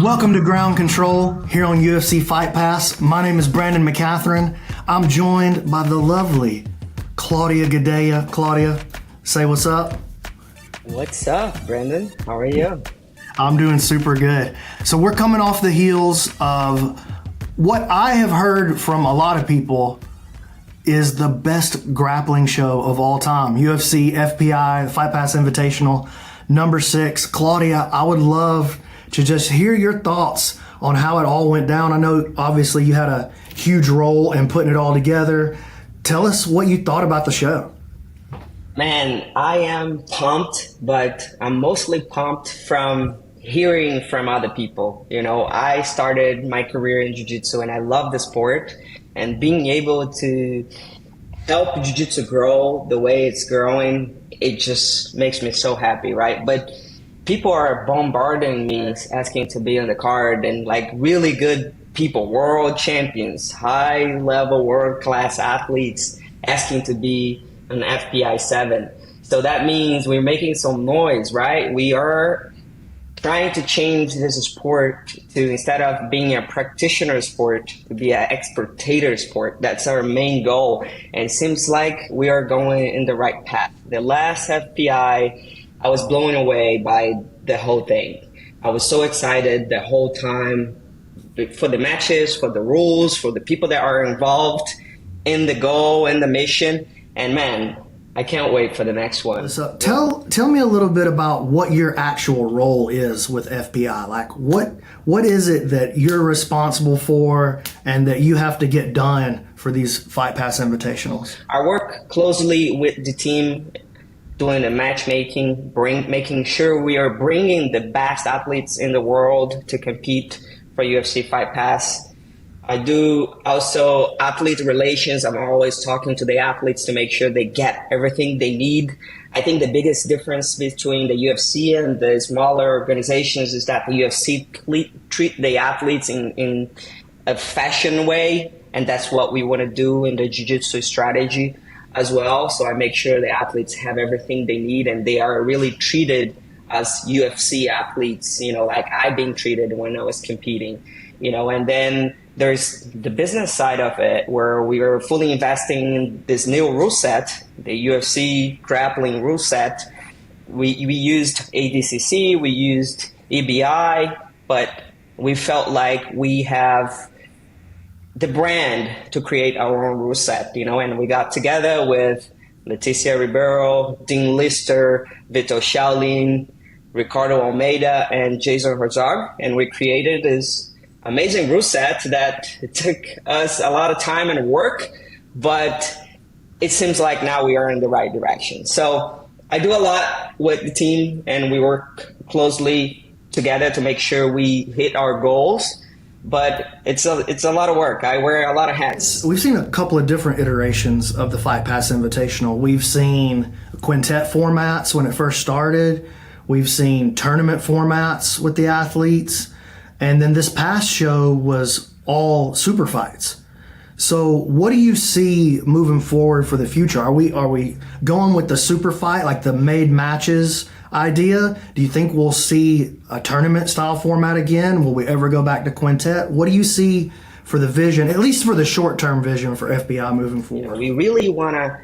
Welcome to Ground Control here on UFC Fight Pass. My name is Brandon McCatherine. I'm joined by the lovely Claudia Gadelha. Claudia, say what's up. What's up, Brandon? How are you? I'm doing super good. So we're coming off the heels of what I have heard from a lot of people is the best grappling show of all time. UFC FPI, Fight Pass Invitational, number 6. Claudia, I would love to just hear your thoughts on how it all went down. I know obviously you had a huge role in putting it all together. Tell us what you thought about the show. Man, I am pumped, but I'm mostly pumped from hearing from other people. You know, I started my career in jiu-jitsu and I love the sport, and being able to help jiu-jitsu grow the way it's growing, it just makes me so happy, right? But people are bombarding me asking to be on the card, and like really good people, world champions, high level world class athletes asking to be an FPI 7. So that means we're making some noise, right? We are trying to change this sport to, instead of being a practitioner sport, to be an expertator sport. That's our main goal. And it seems like we are going in the right path. The last FPI, I was blown away by the whole thing. I was so excited the whole time for the matches, for the rules, for the people that are involved in the goal and the mission. And man, I can't wait for the next one. So tell me a little bit about what your actual role is with FPI. Like what is it that you're responsible for and that you have to get done for these Fight Pass Invitationals? I work closely with the team doing the matchmaking, making sure we are bringing the best athletes in the world to compete for UFC Fight Pass. I do also athlete relations. I'm always talking to the athletes to make sure they get everything they need. I think the biggest difference between the UFC and the smaller organizations is that the UFC treat the athletes in a fashion way, and that's what we want to do in the jiu-jitsu strategy as well. So I make sure the athletes have everything they need and they are really treated as UFC athletes, you know, like I've been treated when I was competing, you know. And then there's the business side of it where we are fully investing in this new rule set, the UFC grappling rule set. We used ADCC, we used EBI, but we felt like we have the brand to create our own rule set, you know, and we got together with Leticia Ribeiro, Dean Lister, Vitor Shaolin, Ricardo Almeida, and Jason Herzog, and we created this amazing rule set that it took us a lot of time and work, but it seems like now we are in the right direction. So I do a lot with the team and we work closely together to make sure we hit our goals. But it's a lot of work. I wear a lot of hats. We've seen a couple of different iterations of the Fight Pass Invitational. We've seen quintet formats when it first started. We've seen tournament formats with the athletes. And then this past show was all super fights. So what do you see moving forward for the future? Are we going with the super fight, like the made matches idea? Do you think we'll see a tournament style format again? Will we ever go back to quintet? What do you see for the vision, at least for the short term vision for FPI moving forward? You know, we really want to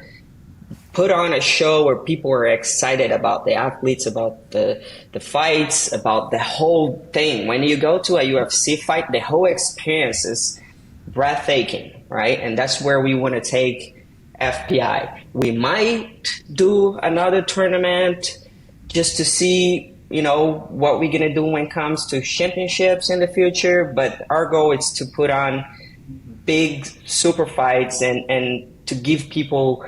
put on a show where people are excited about the athletes, about the fights, about the whole thing. When you go to a UFC fight, the whole experience is breathtaking, right? And that's where we want to take FPI. We might do another tournament just to see, you know, what we're going to do when it comes to championships in the future. But our goal is to put on big super fights and to give people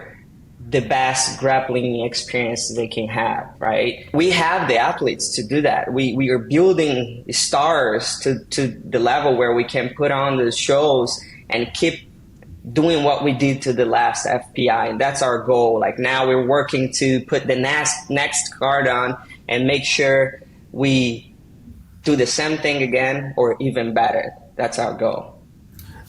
the best grappling experience they can have, right? We have the athletes to do that. We are building stars to the level where we can put on the shows and keep doing what we did to the last FPI. And that's our goal. Like now we're working to put the next card on and make sure we do the same thing again or even better. That's our goal.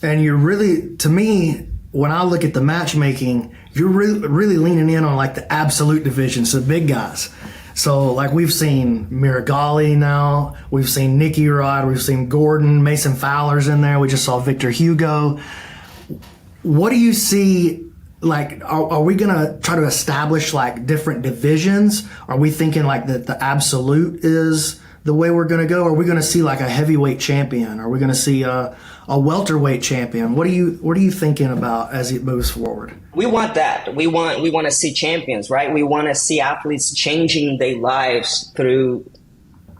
And you're really, to me, when I look at the matchmaking, you're really leaning in on like the absolute divisions, the big guys. So like we've seen Miragali now, we've seen Nicky Rod, we've seen Gordon, Mason Fowler's in there. We just saw Victor Hugo. What do you see? Like, are we going to try to establish like different divisions? Are we thinking like that the absolute is the way we're going to go? Are we going to see like a heavyweight champion? Are we going to see a welterweight champion? What are you thinking about as it moves forward? We want that. We want to see champions, right? We want to see athletes changing their lives through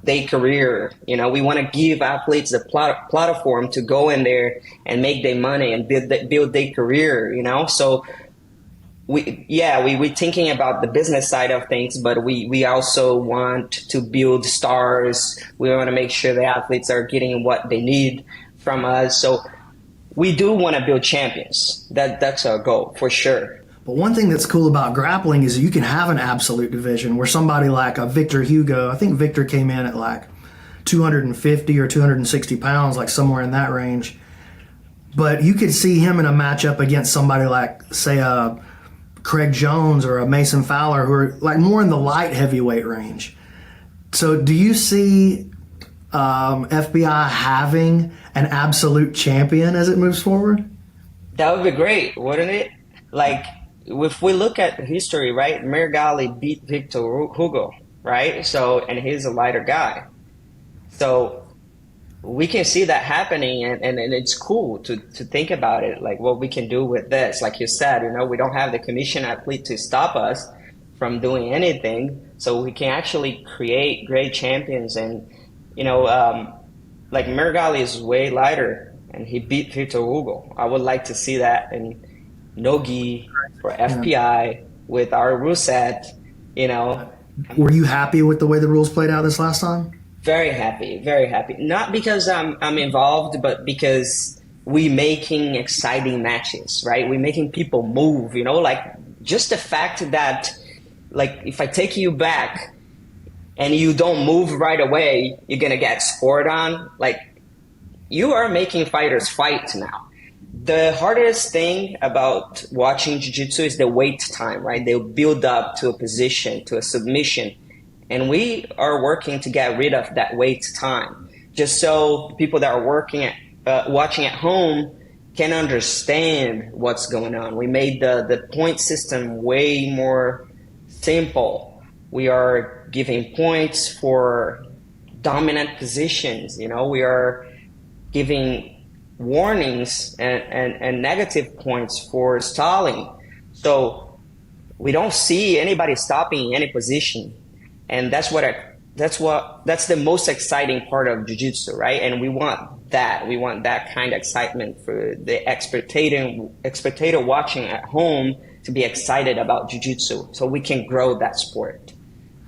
their career. You know, we want to give athletes the platform to go in there and make their money and build their career. You know, so we're thinking about the business side of things, but we also want to build stars. We want to make sure the athletes are getting what they need from us. So we do want to build champions. That's our goal for sure. But one thing that's cool about grappling is you can have an absolute division where somebody like a Victor Hugo, I think Victor came in at like 250 or 260 pounds, like somewhere in that range. But you could see him in a matchup against somebody like, say, a Craig Jones or a Mason Fowler, who are like more in the light heavyweight range. So do you see FPI having an absolute champion as it moves forward? That would be great, wouldn't it? Like, if we look at history, right, Miragali beat Victor Hugo, right? So, and he's a lighter guy. So we can see that happening, and it's cool to think about it, like what we can do with this. Like you said, you know, we don't have the commission athlete to stop us from doing anything, so we can actually create great champions. And, you know, like Miragali is way lighter, and he beat Victor Hugo. I would like to see that in no-gi for FPI with our rule set, you know. Were you happy with the way the rules played out this last time? Very happy, very happy. Not because I'm involved, but because we making exciting matches, right? We making people move, you know, like just the fact that, like, if I take you back and you don't move right away, you're going to get scored on. Like, you are making fighters fight now. The hardest thing about watching jiu-jitsu is the wait time, right? They'll build up to a position, to a submission. And we are working to get rid of that wait time, just so people that are watching at home can understand what's going on. We made the point system way more simple. We are giving points for dominant positions. You know, we are giving warnings and negative points for stalling. So we don't see anybody stopping any position. And that's the most exciting part of jiu-jitsu, right? And we want that kind of excitement for the spectator watching at home to be excited about jiu-jitsu, so we can grow that sport.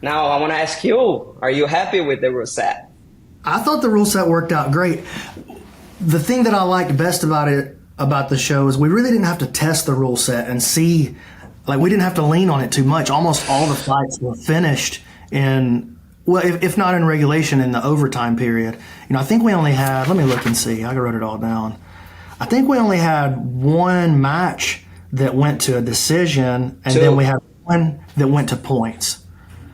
Now, I want to ask you, are you happy with the rule set? I thought the rule set worked out great. The thing that I liked best about the show is we really didn't have to test the rule set and see, like, we didn't have to lean on it too much. Almost all the fights were finished in, well, if not in regulation, in the overtime period. You know, I think we only had, let me look and see, I wrote it all down. I think we only had one match that went to a decision, and then we had one that went to points.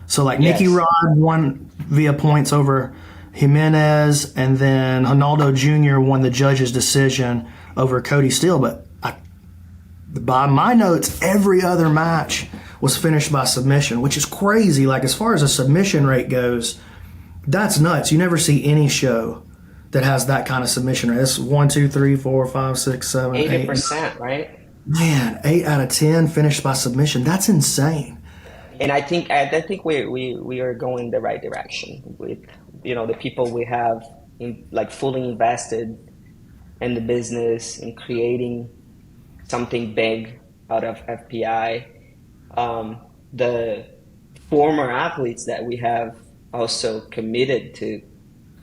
So like Nicky Rod won via points over Jimenez, and then Ronaldo Jr. won the judge's decision over Cody Steele. But by my notes, every other match was finished by submission, which is crazy. Like, as far as a submission rate goes, that's nuts. You never see any show that has that kind of submission rate. It's 1, 2, 3, 4, 5, 6, 7, 80%, 8. Right? Man, 8 out of 10 finished by submission. That's insane. And I think we are going the right direction with, you know, the people we have like fully invested in the business and creating something big out of FPI. The former athletes that we have also committed to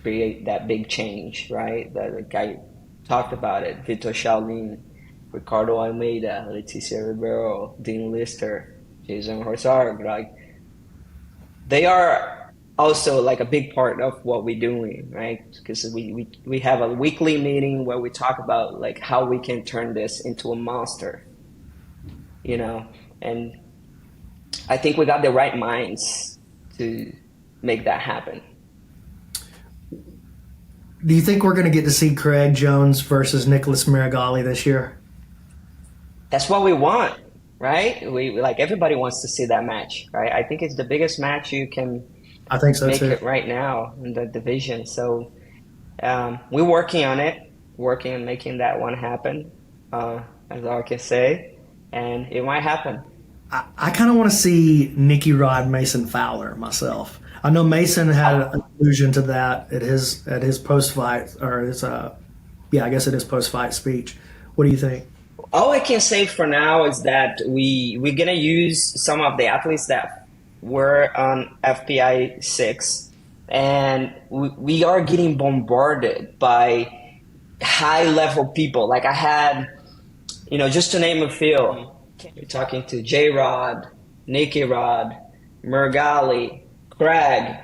create that big change, right? The guy talked about it, Vitor Shaolin, Ricardo Almeida, Leticia Ribeiro, Dean Lister, Jason Horsarg, like, they are also like a big part of what we're doing, right? Because we have a weekly meeting where we talk about like how we can turn this into a monster, you know, and I think we got the right minds to make that happen. Do you think we're going to get to see Craig Jones versus Nicholas Miragali this year? That's what we want, right? We like everybody wants to see that match, right? I think it's the biggest match you can I think so make too. it right now in the division. So we're working on it, working on making that one happen, as all I can say, and it might happen. I kind of want to see Nicky Rod Mason Fowler myself. I know Mason had an allusion to that at his post fight, or his I guess at his post fight speech. What do you think? All I can say for now is that we're gonna use some of the athletes that were on FPI 6, and we are getting bombarded by high level people. Like I had, just to name a few, you're talking to J Rod, Nicky Rod, Murgali, Craig,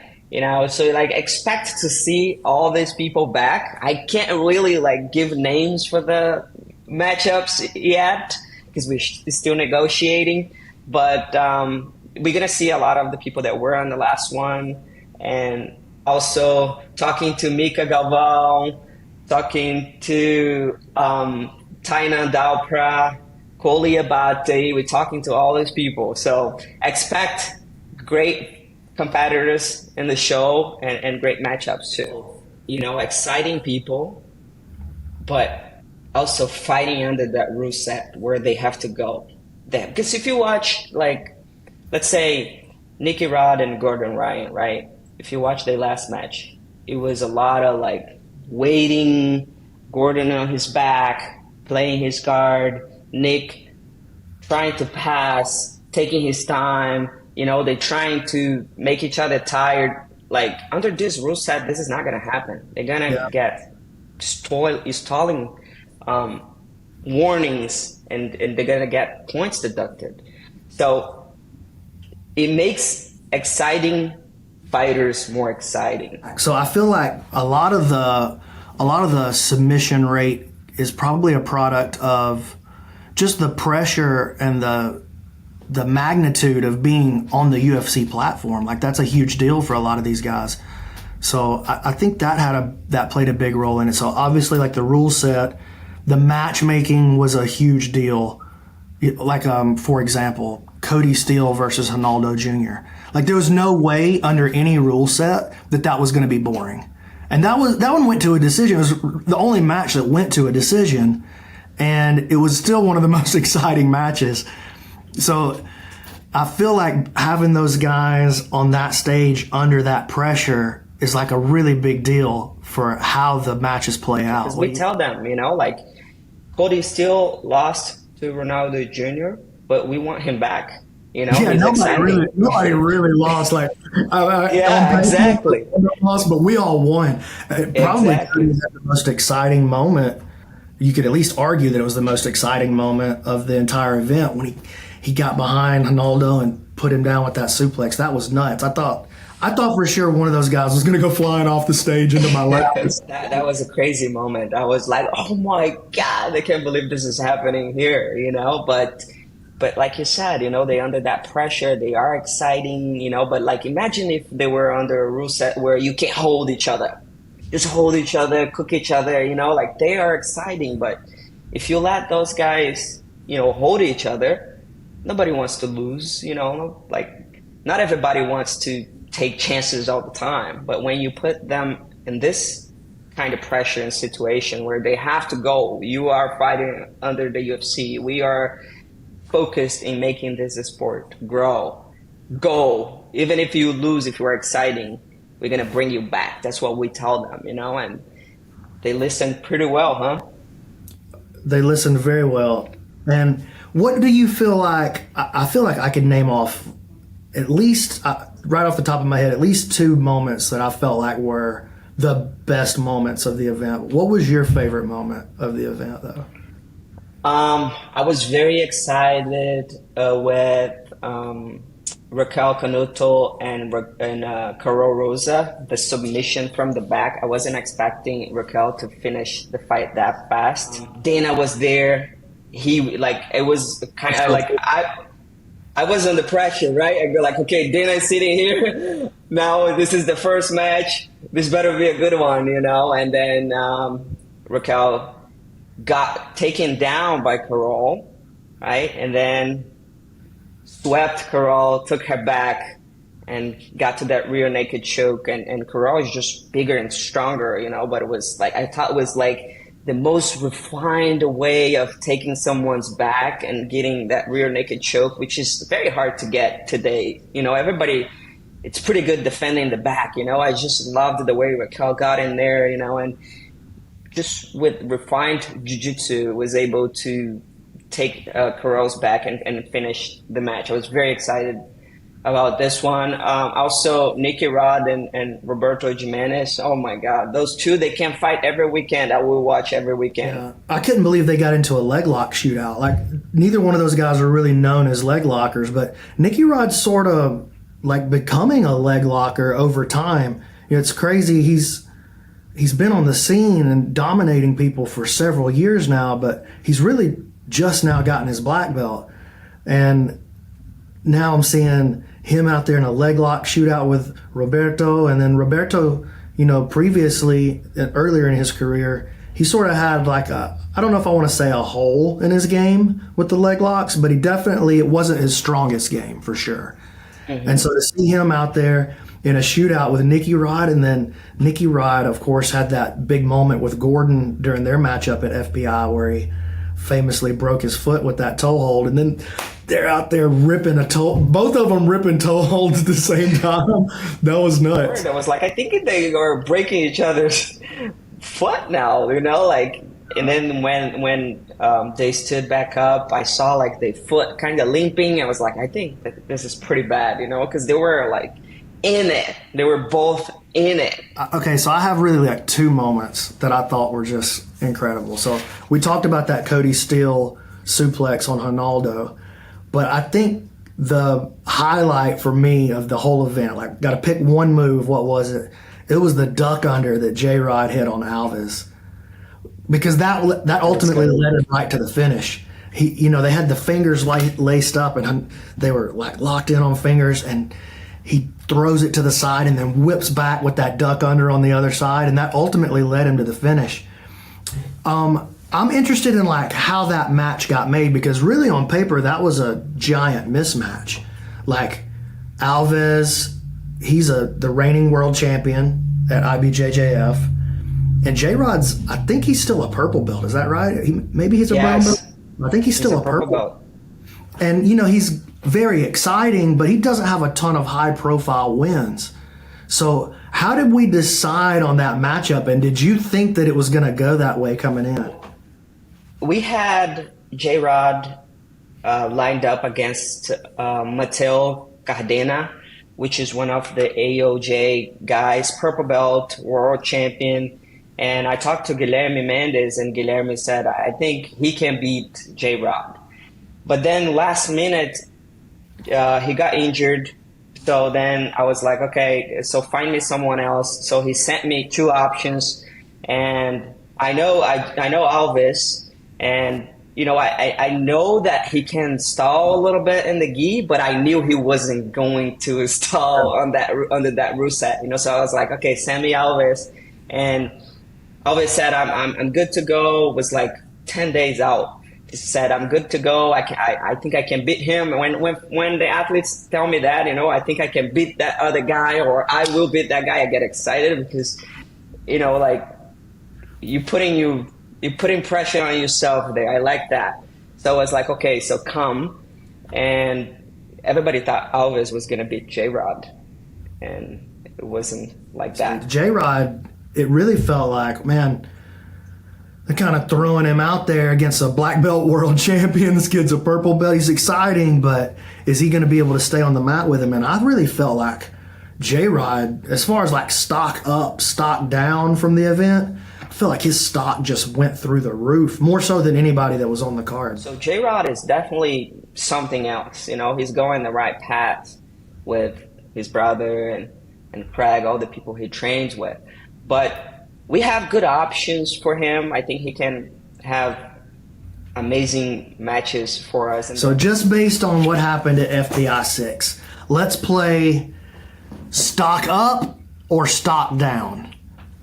so like expect to see all these people back. I can't really like give names for the matchups yet because we're still negotiating, but we're gonna see a lot of the people that were on the last one, and also talking to Mika Galvão, talking to Tainan Dalpra, Koli Abate. We're talking to all these people, so expect great competitors in the show and great matchups too. Exciting people, but also fighting under that rule set where they have to go there. Because if you watch, like, let's say Nicky Rod and Gordon Ryan, right? If you watch their last match, it was a lot of like waiting, Gordon on his back, playing his guard, Nick trying to pass, taking his time. They're trying to make each other tired. Like under this rule set, this is not gonna happen. They're gonna get stalling warnings, and they're gonna get points deducted. So it makes exciting fighters more exciting. So I feel like a lot of the submission rate is probably a product of just the pressure and the magnitude of being on the UFC platform. Like that's a huge deal for a lot of these guys. So I think that played a big role in it. So obviously, like the rule set, the matchmaking was a huge deal. Like for example, Cody Steele versus Ronaldo Jr. Like there was no way under any rule set that was going to be boring. And that one went to a decision. It was the only match that went to a decision, and it was still one of the most exciting matches. So I feel like having those guys on that stage under that pressure is like a really big deal for how the matches play out. Because we tell them, like Cody still lost to Ronaldo Jr., but we want him back. Nobody really lost. Like, exactly. Lost, but we all won. Probably the most exciting moment. You could at least argue that it was the most exciting moment of the entire event when he got behind Ronaldo and put him down with that suplex. That was nuts. I thought for sure one of those guys was going to go flying off the stage into my lap. That was a crazy moment. I was like, oh my God, I can't believe this is happening here, But like you said, they under that pressure, they are exciting, but like imagine if they were under a rule set where you can't hold each other. Just hold each other, cook each other, like they are exciting. But if you let those guys, hold each other, nobody wants to lose, like not everybody wants to take chances all the time. But when you put them in this kind of pressure and situation where they have to go, you are fighting under the UFC, we are focused in making this sport grow, go. Even if you lose, if you are exciting, we're going to bring you back. That's what we tell them, and they listen pretty well, huh? They listened very well. And what do you feel like? I feel like I could name off at least, right off the top of my head, at least two moments that I felt like were the best moments of the event. What was your favorite moment of the event, though? I was very excited with Raquel Canuto and Carol Rosa, the submission from the back. I wasn't expecting Raquel to finish the fight that fast. Dana was there. It was kind of like I was under pressure, right? I go like, okay, Dana's sitting here. Now this is the first match. This better be a good one, you know? And then Raquel got taken down by Carol, right? And then swept Carol, took her back, and got to that rear naked choke. And Carol is just bigger and stronger, you know? But it was like, I thought it was like the most refined way of taking someone's back and getting that rear naked choke, which is very hard to get today. You know, everybody, it's pretty good defending the back, you know. I just loved the way Raquel got in there, you know, and just with refined jiu-jitsu was able to take Carol's back and finish the match. I was very excited about this one. Also, Nicky Rod and Roberto Jimenez. Oh my God, those two, they can fight every weekend. I will watch every weekend. Yeah. I couldn't believe they got into a leg lock shootout. Like, neither one of those guys are really known as leg lockers, but Nicky Rod's sort of like becoming a leg locker over time. You know, it's crazy. He's been on the scene and dominating people for several years now, but he's really just now gotten his black belt. And now I'm seeing him out there in a leg lock shootout with Roberto. And then Roberto, you know, previously, earlier in his career, he sort of had like I don't know if I want to say a hole in his game with the leg locks, but it wasn't his strongest game for sure. Mm-hmm. And so to see him out there in a shootout with Nicky Rod, and then Nicky Rod, of course, had that big moment with Gordon during their matchup at FPI where he famously broke his foot with that toe hold, and then they're out there ripping both of them ripping toe holds at the same time. That was nuts. I was like, I think they are breaking each other's foot now, you know, like. And then when they stood back up, I saw like the foot kind of limping. I was like, I think that this is pretty bad, you know, because they were like in it. They were both in it. Okay, so I have really like two moments that I thought were just incredible. So we talked about that Cody Steele suplex on Ronaldo, but I think the highlight for me of the whole event, like, got to pick one move. What was it? It was the duck under that J-Rod hit on Alves, because that ultimately led him right to the finish. They had the fingers laced up and they were like locked in on fingers, and he throws it to the side and then whips back with that duck under on the other side, and that ultimately led him to the finish. I'm interested in like how that match got made, because really on paper that was a giant mismatch. Like, Alves, he's the reigning world champion at IBJJF, and J-Rod's, I think he's still a purple belt. Is that right? Maybe he's a brown belt. I think he's still a purple belt. And he's very exciting, but he doesn't have a ton of high-profile wins. So how did we decide on that matchup, and did you think that it was going to go that way coming in? We had J-Rod lined up against Mateo Cardena, which is one of the AOJ guys, purple belt, world champion. And I talked to Guilherme Mendes, and Guilherme said, I think he can beat J-Rod. But then last minute, he got injured. So then I was like, okay, so find me someone else. So he sent me two options, and I know Alves, and I know that he can stall a little bit in the gi, but I knew he wasn't going to stall under that rule set. So I was like, okay, send me Alves, and Alves said I'm good to go. It was like 10 days out. He said, I'm good to go. I think I can beat him. When the athletes tell me that, I think I can beat that other guy, or I will beat that guy, I get excited, because, like, you're putting pressure on yourself there. I like that. So I was like, okay, so come. And everybody thought Alves was going to beat J-Rod, and it wasn't like that. J-Rod, it really felt like, man, they're kind of throwing him out there against a black belt world champion. This kid's a purple belt. He's exciting, but is he going to be able to stay on the mat with him? And I really felt like J-Rod, as far as like stock up, stock down from the event, I feel like his stock just went through the roof, more so than anybody that was on the card. So J-Rod is definitely something else. He's going the right path with his brother and Craig, all the people he trains with. But we have good options for him. I think he can have amazing matches for us. And So just based on what happened at FPI 6, let's play stock up or stock down.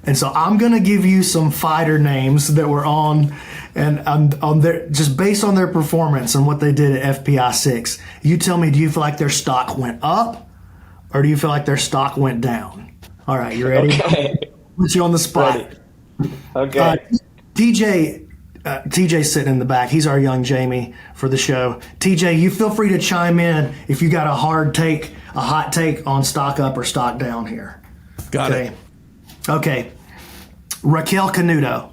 And so I'm going to give you some fighter names that were on their, just based on their performance and what they did at FPI 6. You tell me, do you feel like their stock went up or do you feel like their stock went down? All right, you ready? Okay. Put you on the spot. Ready. Okay. TJ's sitting in the back. He's our young Jamie for the show. TJ, you feel free to chime in if you got a hot take on stock up or stock down here. Got it. Okay. Raquel Canuto.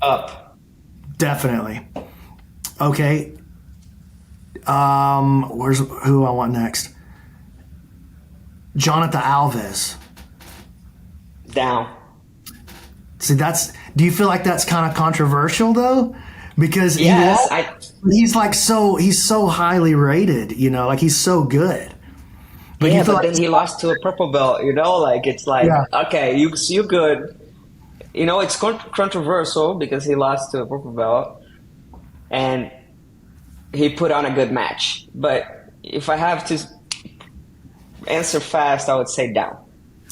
Up. Definitely. Okay. Who I want next? Jonathan Alves. Down. See, do you feel like that's kind of controversial though? Because Yes, he's so highly rated, like he's so good. But yeah, you feel but like then he lost to a purple belt, like it's like, okay, you good. It's controversial because he lost to a purple belt and he put on a good match. But if I have to answer fast, I would say down.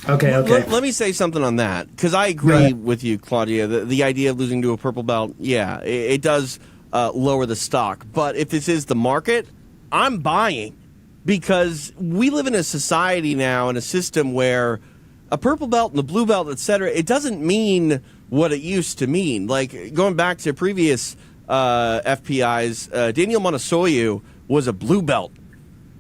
Okay. Let me say something on that, because I agree with you, Claudia. The idea of losing to a purple belt, it does lower the stock. But if this is the market, I'm buying, because we live in a society now, in a system where a purple belt and a blue belt, etc., it doesn't mean what it used to mean. Like, going back to previous FPIs, Daniel Monasoyu was a blue belt,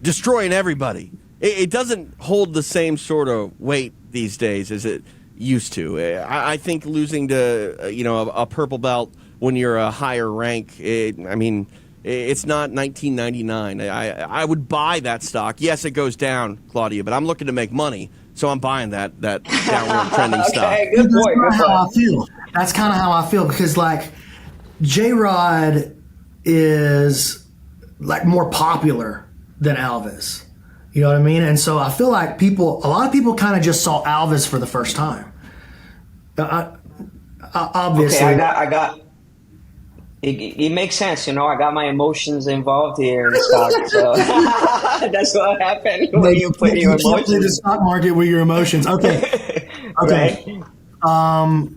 destroying everybody. It doesn't hold the same sort of weight these days as it used to. I think losing to a purple belt when you're a higher rank, it's not 1999. I would buy that stock. Yes, it goes down, Claudia, but I'm looking to make money, so I'm buying that downward trending stock. Okay, good point. That's kind of how I feel, because like J-Rod is like more popular than Alves. You know what I mean? And so I feel like a lot of people kind of just saw Alves for the first time. Obviously. Okay, I got. It makes sense, I got my emotions involved here in the stock, so that's what happened when you put your emotions. You the stock market with your emotions. Okay. Okay. Right.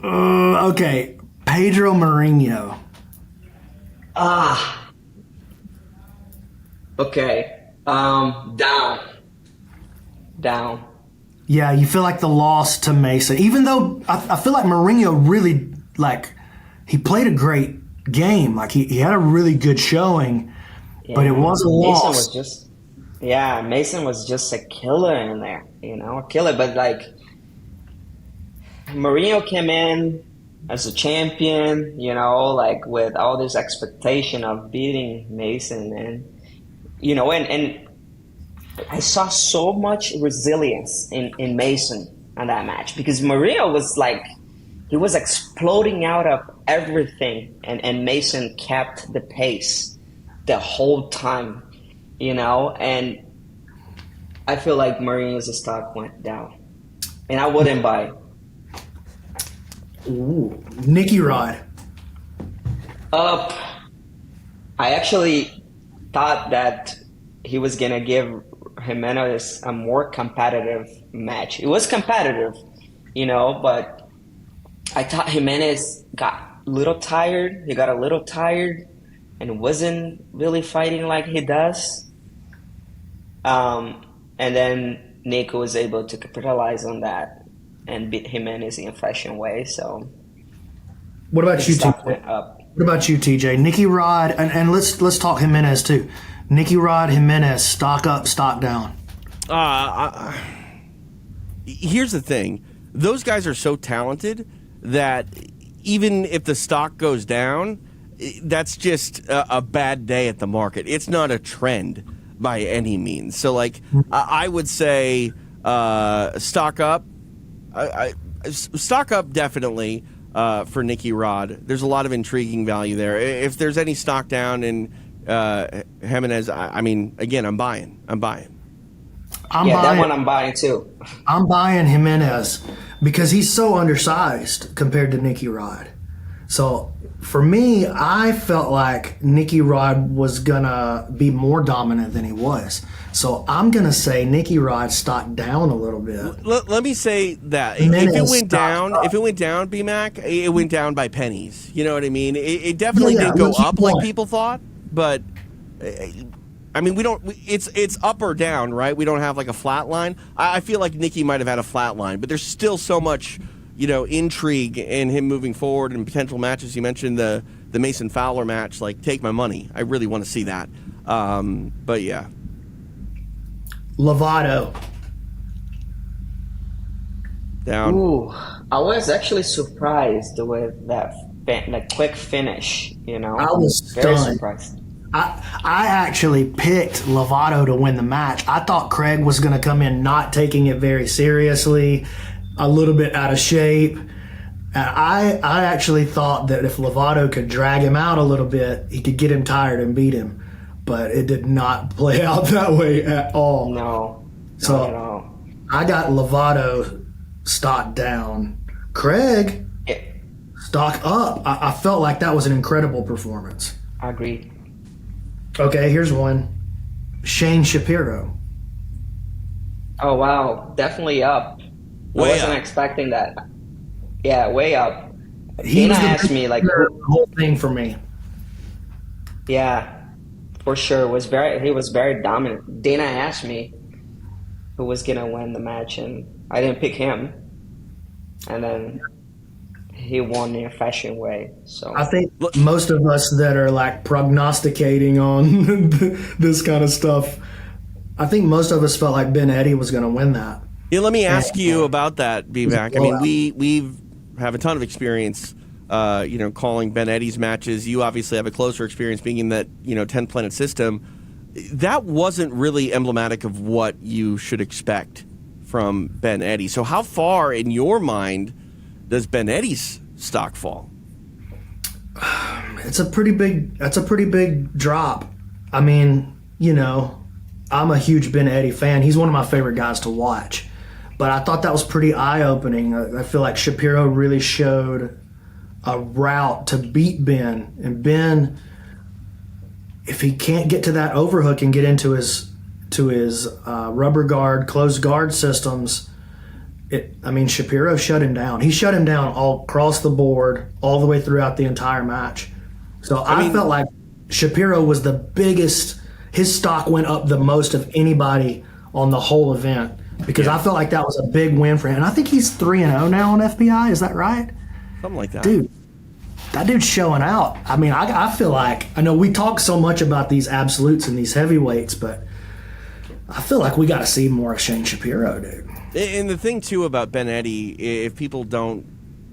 Okay. Pedro Mourinho. Okay. Down. Yeah, you feel like the loss to Mason, even though I feel like Mourinho really, he played a great game. Like he had a really good showing, but it was a loss. Mason was just a killer in there, a killer. But Mourinho came in as a champion, with all this expectation of beating Mason, and and I saw so much resilience in Mason on that match, because Mourinho was he was exploding out of everything, and Mason kept the pace the whole time, and I feel like Mourinho's stock went down, and I wouldn't buy. Ooh, Nicky Rod. Up. I actually thought that he was going to give Jimenez a more competitive match. It was competitive, but I thought Jimenez got a little tired. He got a little tired and wasn't really fighting like he does. And then Nico was able to capitalize on that and beat Jimenez in a fashion way. So what about you, TJ? What about you, TJ? Nicky Rod, and let's talk Jimenez too. Nicky Rod, Jimenez, stock up, stock down. Here's the thing. Those guys are so talented that even if the stock goes down, that's just a bad day at the market. It's not a trend by any means. So, I would say stock up. Stock up definitely for Nicky Rod. There's a lot of intriguing value there. If there's any stock down in Jimenez, again, I'm buying. That one I'm buying too. I'm buying Jimenez. because he's so undersized compared to Nicky Rod. So for me, I felt like Nicky Rod was gonna be more dominant than he was. So I'm gonna say Nicky Rod stock down a little bit. Let me say that And then if it it'll went stock down, up. if it went down, BMAC, it went down by pennies. You know what I mean? It definitely Yeah, didn't go let's keep up like going. people thought, but I mean, we don't. It's up or down, right? We don't have like a flat line. I feel like Nicky might have had a flat line, but there's still so much, intrigue in him moving forward and potential matches. You mentioned the Mason Fowler match. Like, take my money. I really want to see that. But yeah. Lovato. Down. Ooh, I was actually surprised with that quick finish. I was very stunned. surprised. I actually picked Lovato to win the match. I thought Craig was going to come in not taking it very seriously, a little bit out of shape. And I actually thought that if Lovato could drag him out a little bit, he could get him tired and beat him. But it did not play out that way at all. No, So not at all. I got Lovato stock down. Craig Yeah, stock up. I felt like that was an incredible performance. I agree. Okay, here's one. Shane Shapiro. Oh wow, definitely up. I Way wasn't up. expecting that. Yeah, way up. He Dana was the asked me like, the whole thing for me. yeah, for sure. He was very dominant. Dana asked me who was gonna win the match, and I didn't pick him. And then he won in a fashion way. So I think most of us that are like prognosticating on this kind of stuff, I think most of us felt like Ben Eddy was going to win that. Yeah, let me ask you about that, B-Mac. I mean, we have a ton of experience, calling Ben Eddy's matches. You obviously have a closer experience being in that, 10-planet system. That wasn't really emblematic of what you should expect from Ben Eddy. So how far, in your mind, does Ben Eddy's stock fall? That's a pretty big drop. I mean, I'm a huge Ben Eddy fan. He's one of my favorite guys to watch. But I thought that was pretty eye-opening. I feel like Shapiro really showed a route to beat Ben. And Ben, if he can't get to that overhook and get into his rubber guard, closed guard systems, Shapiro shut him down. He shut him down all across the board, all the way throughout the entire match. So I felt like Shapiro was the biggest. His stock went up the most of anybody on the whole event because I felt like that was a big win for him. And I think he's 3-0 now on FPI. Is that right? Something like that. Dude, that dude's showing out. I mean, I feel like, I know we talk so much about these absolutes and these heavyweights, but I feel like we got to see more of Shane Shapiro, dude. And the thing, too, about Ben Eddy, if people don't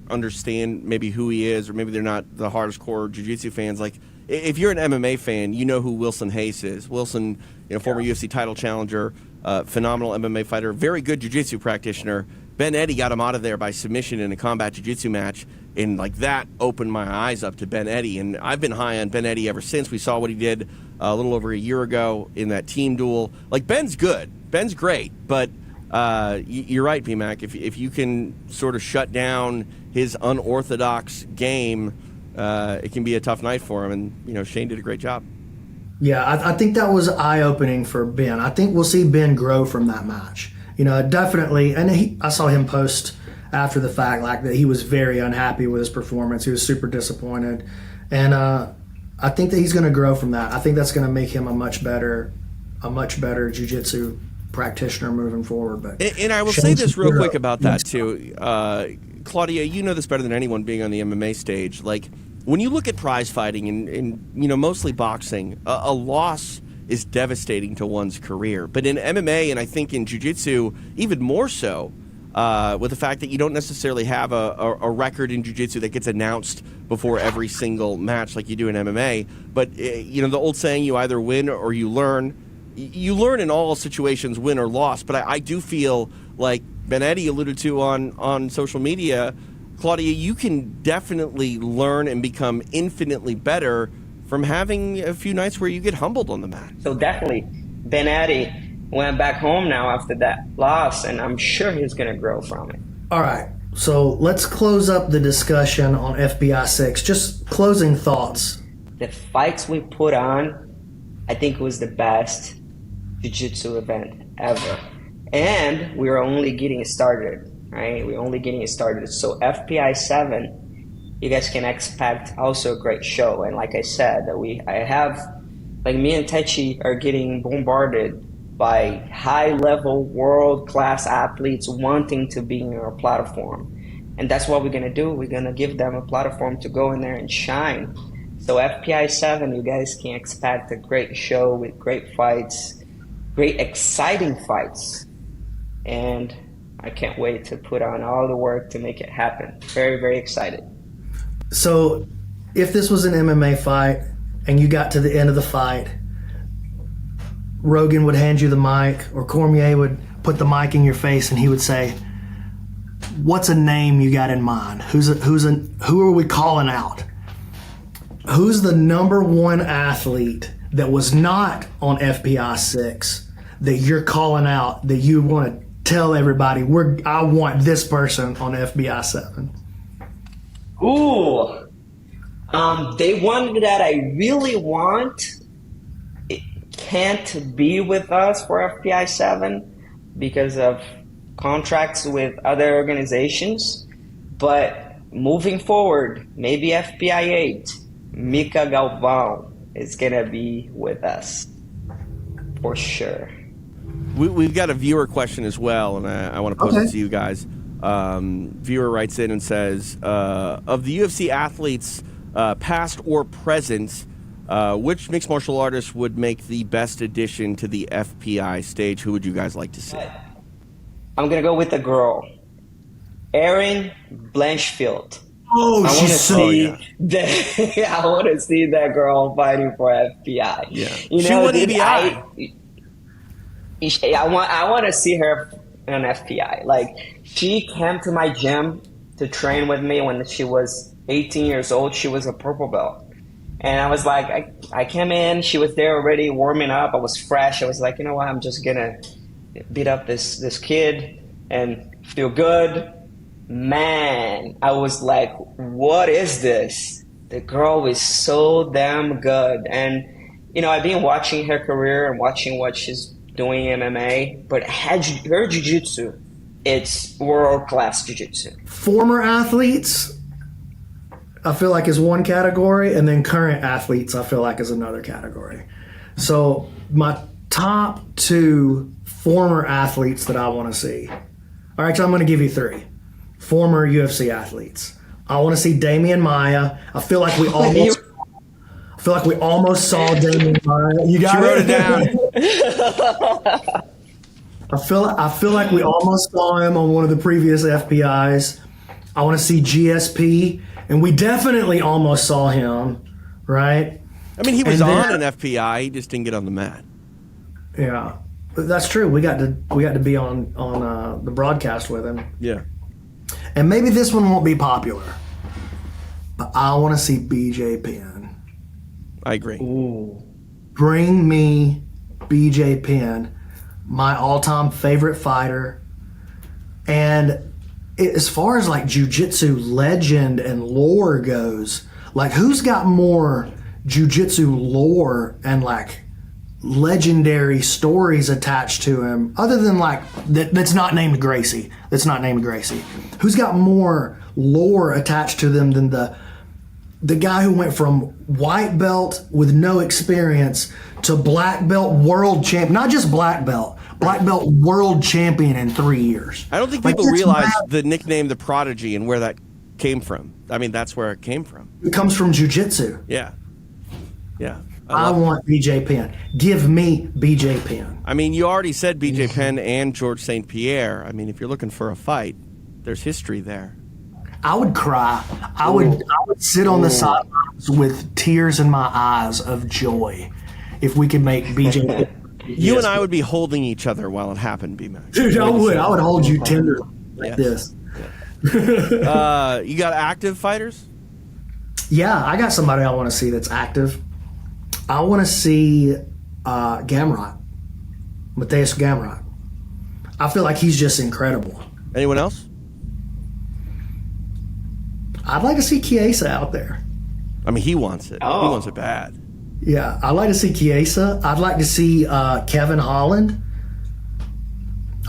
understand maybe who he is, or maybe they're not the hardcore jiu-jitsu fans, like, if you're an MMA fan, you know who Wilson Hayes is. Wilson, former UFC title challenger, phenomenal MMA fighter, very good jiu-jitsu practitioner. Ben Eddy got him out of there by submission in a combat jiu-jitsu match, and, that opened my eyes up to Ben Eddy. And I've been high on Ben Eddy ever since. We saw what he did a little over a year ago in that team duel. Ben's good. Ben's great, but you're right, BMAC. If you can sort of shut down his unorthodox game, it can be a tough night for him. And Shane did a great job. Yeah, I think that was eye-opening for Ben. I think we'll see Ben grow from that match. Definitely. And I saw him post after the fact that he was very unhappy with his performance. He was super disappointed, and I think that he's going to grow from that. I think that's going to make him a much better jiu-jitsu practitioner moving forward. But and I will say this real quick about that too, Claudia. You know this better than anyone, being on the MMA stage. When you look at prize fighting and mostly boxing, a loss is devastating to one's career. But in MMA, and I think in jiu-jitsu even more so, with the fact that you don't necessarily have a record in jiu-jitsu that gets announced before every single match like you do in MMA. But the old saying, you either win or you learn. You learn in all situations, win or loss. But I do feel like Ben Eddy alluded to on social media, Claudia, you can definitely learn and become infinitely better from having a few nights where you get humbled on the mat. So definitely, Ben Eddy went back home now after that loss, and I'm sure he's going to grow from it. all right, So let's close up the discussion on FPI 6. Just closing thoughts. The fights we put on, I think it was the best jiu-jitsu event ever. And we're only getting started, right? We're only getting started. So FPI 7, you guys can expect also a great show. And like I said, me and Techi are getting bombarded by high-level, world-class athletes wanting to be in our platform. And that's what we're going to do. We're going to give them a platform to go in there and shine. So FPI 7, you guys can expect a great show with great fights, great exciting fights. And I can't wait to put on all the work to make it happen. Very, very excited. So if this was an MMA fight and you got to the end of the fight, Rogan would hand you the mic, or Cormier would put the mic in your face and he would say, "What's a name you got in mind? Who are we calling out? Who's the number one athlete that was not on FPI 6 that you're calling out, that you want to tell everybody, I want this person on FBI 7? Ooh. They one that I really want. It can't be with us for FPI 7 because of contracts with other organizations. But moving forward, maybe FPI 8, Mika Galvão is going to be with us for sure. We've got a viewer question as well, and I want to pose it to you guys. Viewer writes in and says, of the UFC athletes, past or present, which mixed martial artist would make the best addition to the FPI stage? Who would you guys like to see? I'm going to go with a girl. Erin Blanchfield. Oh, I want to see yeah. I want to see that girl fighting for FPI. Yeah. She won EBI. I want to see her on FPI. Like, she came to my gym to train with me when she was 18 years old. She was a purple belt. And I was like, I came in, she was there already warming up. I was fresh. I was like, you know what? I'm just going to beat up this kid and feel good. Man, I was like, what is this? The girl is so damn good. And, you know, I've been watching her career and watching what she's doing in MMA, but her jiu-jitsu, it's world-class jiu-jitsu. Former athletes, I feel like, is one category, and then current athletes, I feel like, is another category. So my top 2 former athletes that I want to see. All right, so I'm going to give you 3. Former UFC athletes. I want to see Damian Maia. I feel like we almost saw Damian Maia. You got wrote it down. I feel like we almost saw him on one of the previous FPIs. I want to see GSP, and we definitely almost saw him, right? I mean, he was on an FPI. He just didn't get on the mat. Yeah, that's true. We got to be on the broadcast with him. Yeah. And maybe this one won't be popular, but I want to see BJ Penn. I agree. Ooh. Bring me BJ Penn, my all-time favorite fighter. And as far as like jiu-jitsu legend and lore goes, like, who's got more jiu-jitsu lore and like legendary stories attached to him other than like that's not named Gracie? Who's got more lore attached to them than the guy who went from white belt with no experience to black belt world champ, not just black belt world champion in 3 years? I don't think people realize the nickname The Prodigy and where that came from. I mean, that's where it came from. It comes from jiu-jitsu. Yeah. Yeah. I want BJ Penn. Give me BJ Penn. I mean, you already said BJ Penn and George St. Pierre. I mean, if you're looking for a fight, there's history there. I would cry. I would sit on the sidelines with tears in my eyes of joy if we could make BJ Penn. You and I would be holding each other while it happened, B-Max. Dude, I would hold you tender like this. Yeah. You got active fighters? Yeah, I got somebody I want to see that's active. I want to see Gamrot, Mateusz Gamrot. I feel like he's just incredible. Anyone else? I'd like to see Chiesa out there. I mean, he wants it. Oh. He wants it bad. Yeah, I'd like to see Chiesa. I'd like to see Kevin Holland.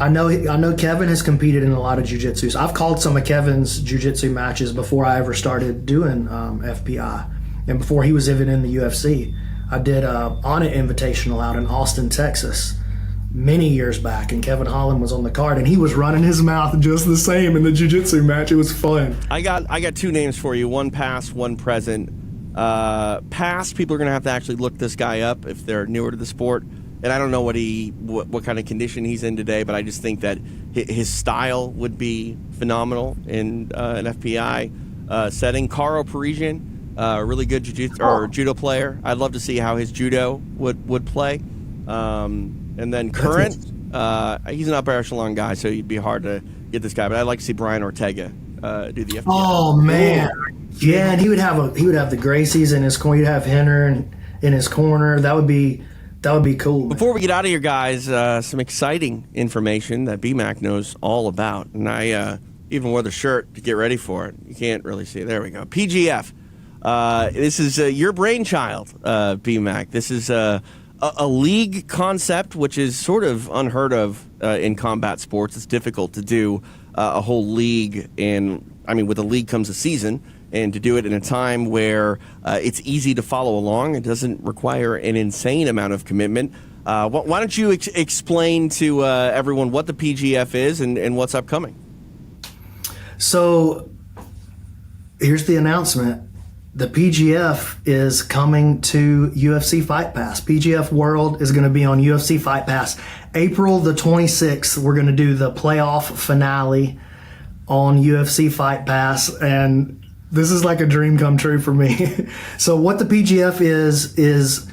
I know Kevin has competed in a lot of jiu-jitsu. So I've called some of Kevin's jiu-jitsu matches before I ever started doing FPI, and before he was even in the UFC. I did on an invitational out in Austin, Texas, many years back, and Kevin Holland was on the card, and he was running his mouth just the same in the jiu-jitsu match. It was fun. I got two names for you, one past, one present. Past, people are going to have to actually look this guy up if they're newer to the sport. And I don't know what kind of condition he's in today, but I just think that his style would be phenomenal in an FPI setting. Caro Parisian, a really good judo player. I'd love to see how his judo would play. And then current, he's an upper echelon guy, so it'd be hard to get this guy. But I'd like to see Brian Ortega do the FPI. Oh man, yeah, and he would have the Gracies in his corner. He'd have Henner in his corner. That would be cool. Before we get out of here, guys, some exciting information that BMAC knows all about. And I even wore the shirt to get ready for it. You can't really see it. There we go. PGF. This is your brainchild, BMAC. This is a league concept, which is sort of unheard of in combat sports. It's difficult to do a whole league. And, I mean, with a league comes a season. And to do it in a time where it's easy to follow along, it doesn't require an insane amount of commitment. Why don't you explain to everyone what the PGF is and what's upcoming? So here's the announcement. The PGF is coming to UFC Fight Pass. PGF World is going to be on UFC Fight Pass. April the 26th, we're going to do the playoff finale on UFC Fight Pass. And this is like a dream come true for me. So what the PGF is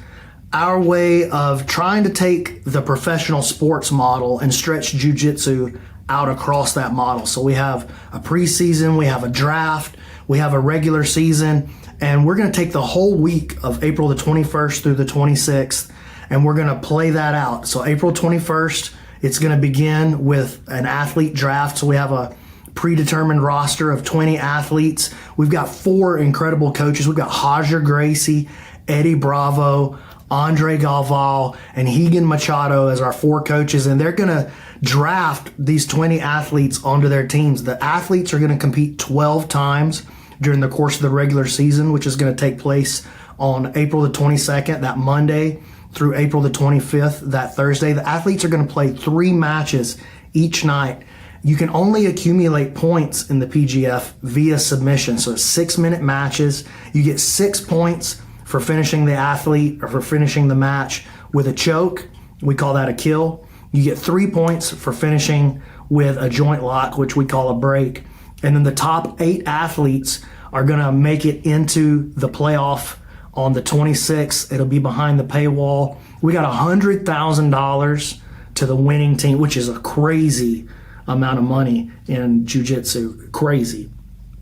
our way of trying to take the professional sports model and stretch jiu-jitsu out across that model. So we have a preseason, we have a draft, we have a regular season, and we're going to take the whole week of April the 21st through the 26th, and we're going to play that out. So April 21st, it's going to begin with an athlete draft. So we have a predetermined roster of 20 athletes. We've got 4 incredible coaches. We've got Roger Gracie, Eddie Bravo, Andre Galval, and Higan Machado as our 4 coaches, and they're going to draft these 20 athletes onto their teams. The athletes are going to compete 12 times during the course of the regular season, which is going to take place on April the 22nd, that Monday, through April the 25th, that Thursday. The athletes are going to play 3 matches each night. You can only accumulate points in the PGF via submission. So 6-minute matches. You get 6 points for finishing the athlete or for finishing the match with a choke. We call that a kill. You get 3 points for finishing with a joint lock, which we call a break. And then the top 8 athletes are going to make it into the playoff on the 26th. It'll be behind the paywall. We got $100,000 to the winning team, which is a crazy amount of money in jiu-jitsu. Crazy.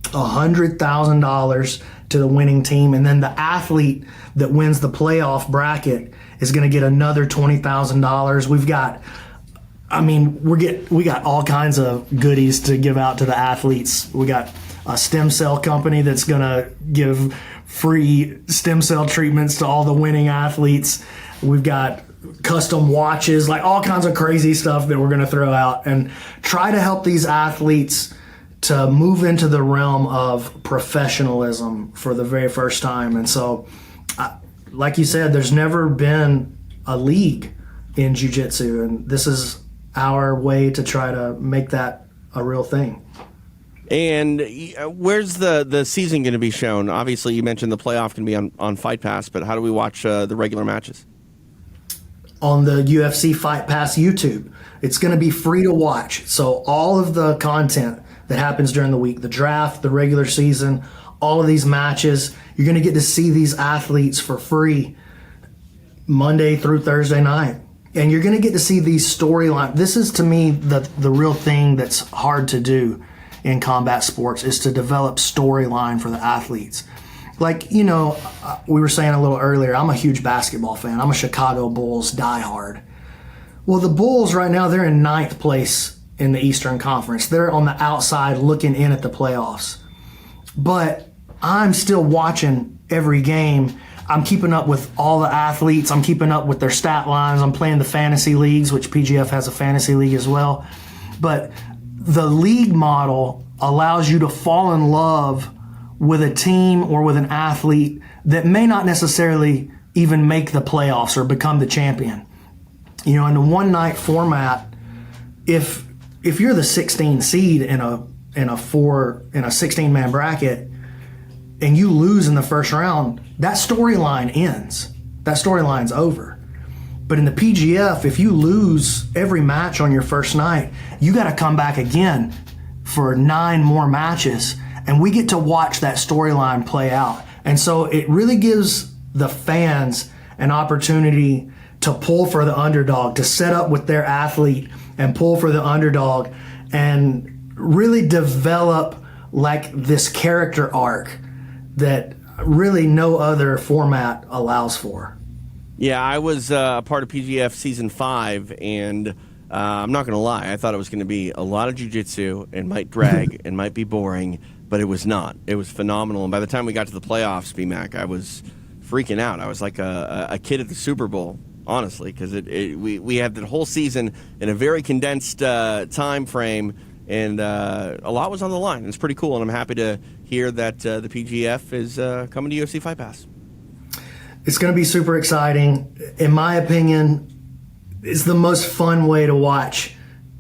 $100,000 to the winning team, and then the athlete that wins the playoff bracket is going to get another $20,000. We got all kinds of goodies to give out to the athletes. We got a stem cell company that's going to give free stem cell treatments to all the winning athletes. We've got custom watches, like all kinds of crazy stuff that we're going to throw out and try to help these athletes to move into the realm of professionalism for the very first time. And so, like you said, there's never been a league in jiu-jitsu, and this is our way to try to make that a real thing. And where's the season going to be shown? Obviously, you mentioned the playoff can be on Fight Pass, but how do we watch the regular matches? On the UFC Fight Pass YouTube. It's going to be free to watch. So all of the content that happens during the week, the draft, the regular season, all of these matches, you're going to get to see these athletes for free Monday through Thursday night. And you're going to get to see these storylines. This is, to me, the real thing that's hard to do in combat sports, is to develop storyline for the athletes. Like, we were saying a little earlier, I'm a huge basketball fan. I'm a Chicago Bulls diehard. Well, the Bulls right now, they're in 9th place in the Eastern Conference. They're on the outside looking in at the playoffs. but I'm still watching every game. I'm keeping up with all the athletes. I'm keeping up with their stat lines. I'm playing the fantasy leagues, which PGF has a fantasy league as well. But the league model allows you to fall in love with a team or with an athlete that may not necessarily even make the playoffs or become the champion. You know, in the one night format, if you're the 16 seed in a 16-man bracket and you lose in the first round, that storyline ends. That storyline's over. But in the PGF, if you lose every match on your first night, you got to come back again for 9 more matches, and we get to watch that storyline play out. And so it really gives the fans an opportunity to pull for the underdog, to set up with their athlete and pull for the underdog and really develop like this character arc that really no other format allows for. Yeah, I was a part of PGF Season 5, and I'm not going to lie. I thought it was going to be a lot of jiu-jitsu and might drag and might be boring, but it was not. It was phenomenal. And by the time we got to the playoffs, BMAC, I was freaking out. I was like a kid at the Super Bowl, honestly, because we had the whole season in a very condensed time frame, and a lot was on the line. It's pretty cool, and I'm happy to hear that the PGF is coming to UFC Fight Pass. It's going to be super exciting. In my opinion, it's the most fun way to watch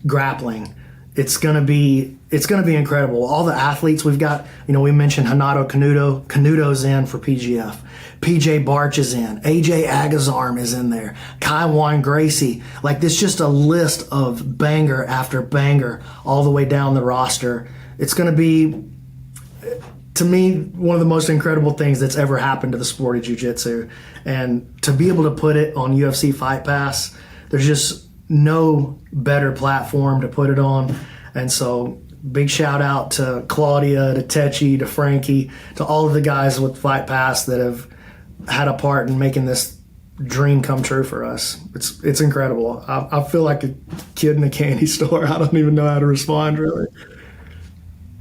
grappling. It's going to be incredible. All the athletes we've got, you know, we mentioned Hanato Canuto's in for PGF. PJ Barch is in. AJ Agazarm is in there. Kai Juan Gracie. Like, this just a list of banger after banger all the way down the roster. It's going to be, to me, one of the most incredible things that's ever happened to the sport of jiu-jitsu. And to be able to put it on UFC Fight Pass, there's just no better platform to put it on. And so big shout out to Claudia, to Techi, to Frankie, to all of the guys with Fight Pass that have had a part in making this dream come true for us. It's incredible. I feel like a kid in a candy store. I don't even know how to respond, really.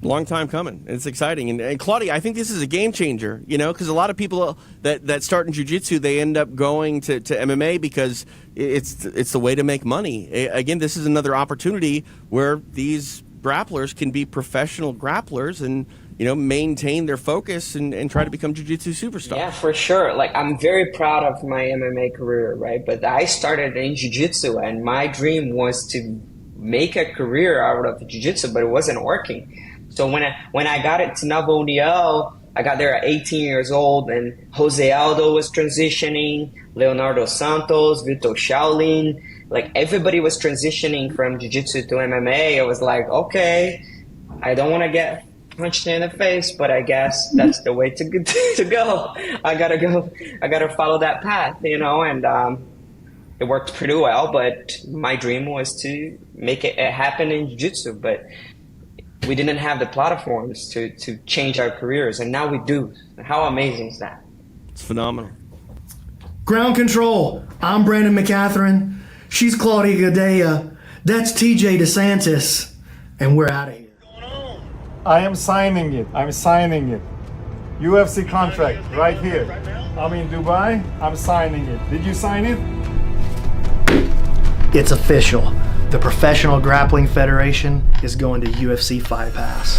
Long time coming. It's exciting. And Claudia, I think this is a game changer, you know, because a lot of people that start in jiu-jitsu, they end up going to MMA because it's the way to make money. Again, this is another opportunity where these grapplers can be professional grapplers and, you know, maintain their focus and try to become jiu-jitsu superstars. Yeah, for sure. Like, I'm very proud of my MMA career, right? But I started in jiu-jitsu, and my dream was to make a career out of jiu-jitsu, but it wasn't working. So when I got it to Novo União, I got there at 18 years old, and Jose Aldo was transitioning, Leonardo Santos, Vitor Shaolin, like everybody was transitioning from jiu-jitsu to MMA. I was like, okay, I don't want to get punched in the face, but I guess that's the way to go. I gotta follow that path, you know, and it worked pretty well. But my dream was to make it happen in jiu-jitsu, but we didn't have the platforms to change our careers, and now we do. How amazing is that? It's phenomenal. Ground control. I'm Brandon McCatherine. She's Claudia Gadelha. That's TJ DeSantis, and we're out of here. I am signing it. I'm signing it. UFC contract right here. I'm in Dubai. I'm signing it. Did you sign it? It's official. The Professional Grappling Federation is going to UFC Fight Pass.